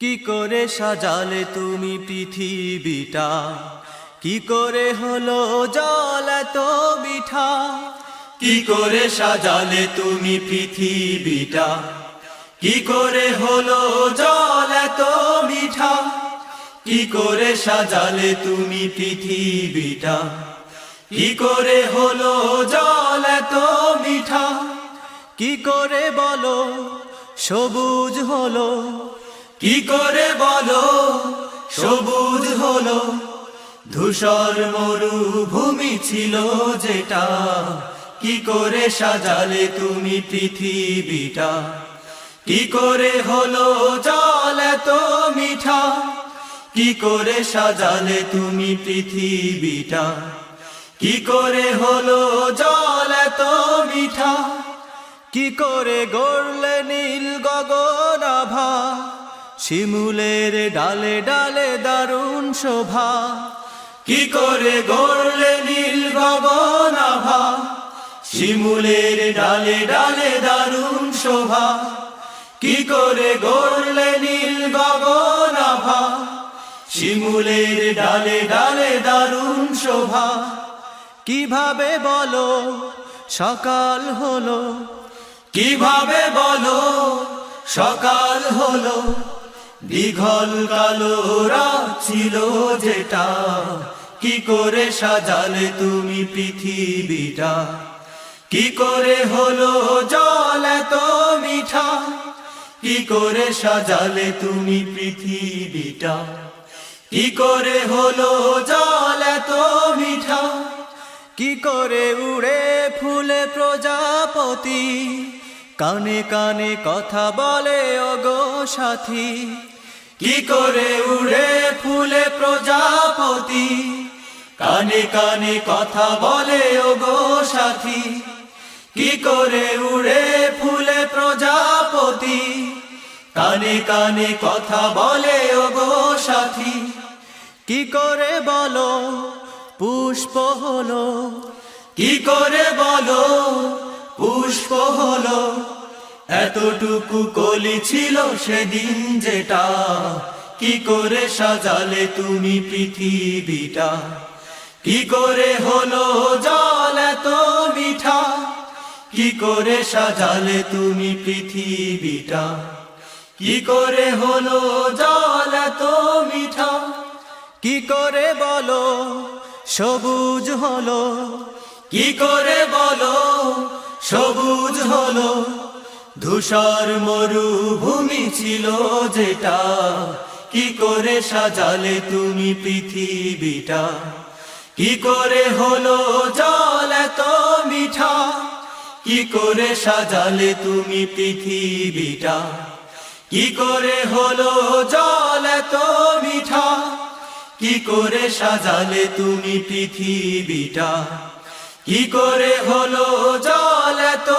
কি করে সাজালে তুমি পৃথিবীটা, কি করে হলো জল এত মিঠা। কি করে সাজালে তুমি পৃথিবীটা, কি করে হলো জল এত মিঠা। কি করে সাজালে তুমি পৃথিবীটা, কি করে হলো জল এত মিঠা। কি করে বলো সবুজ হলো, কি করে বলো সবুজ হলো। ধূসর মরুভূমি ছিল যেটা, কি করে সাজালে তুমি পৃথিবীটা। কি করে হলো জল এত মিঠা, কি করে সাজালে তুমি পৃথিবীটা। কি করে হলো জল এত মিঠা। কি করে গড়লে নীল গগন আভা, শিমুলের ডালে ডালে দারুণ শোভা। কি করে গড়লে নীল গগন আভা, শিমুলের ডালে ডালে দারুণ শোভা। কি করে গড়লে নীল গগন আভা, শিমুলের ডালে ডালে দারুণ শোভা। কিভাবে বলো সকাল হলো, কিভাবে বলো সকাল হলো। দীঘল কালো রাত ছিল যেটা, কি করে সাজালে তুমি পৃথিবীটা। কি করে হলো জল এত মিঠা, কি করে সাজালে তুমি পৃথিবীটা। কি করে হলো জল এত মিঠা। কি করে উড়ে ফুলে প্রজাপতি, কানে কানে কথা বলে ওগো সাথী। কি করে উড়ে ফুলে প্রজাপতি, কানে কানে কথা বলে ওগো সাথী। কি করে উড়ে ফুলে প্রজাপতি, কানে কানে কথা বলে ওগো সাথী। কি করে বলো পুষ্প হলো, কি করে বলো পুষ্প হলো। এতটুকু কলি ছিল সেদিন যেটা, কি করে সাজালে তুমি পৃথিবীটা। কি করে হলো জল এত মিঠা, কি করে সাজালে তুমি পৃথিবীটা। কি করে হলো জল এত মিঠা। কি করে বলো সবুজ হলো, কি করে বলো সবুজ হলো। ধূসর মরুভূমি ছিল যেটা, কি করে সাজালে তুমি পৃথিবীটা। কি করে হলো জল এত মিঠা, কি করে সাজালে তুমি পৃথিবীটা। কি করে হলো জল এত মিঠা, কি করে সাজালে তুমি পৃথিবীটা। কি করে হলো জল এত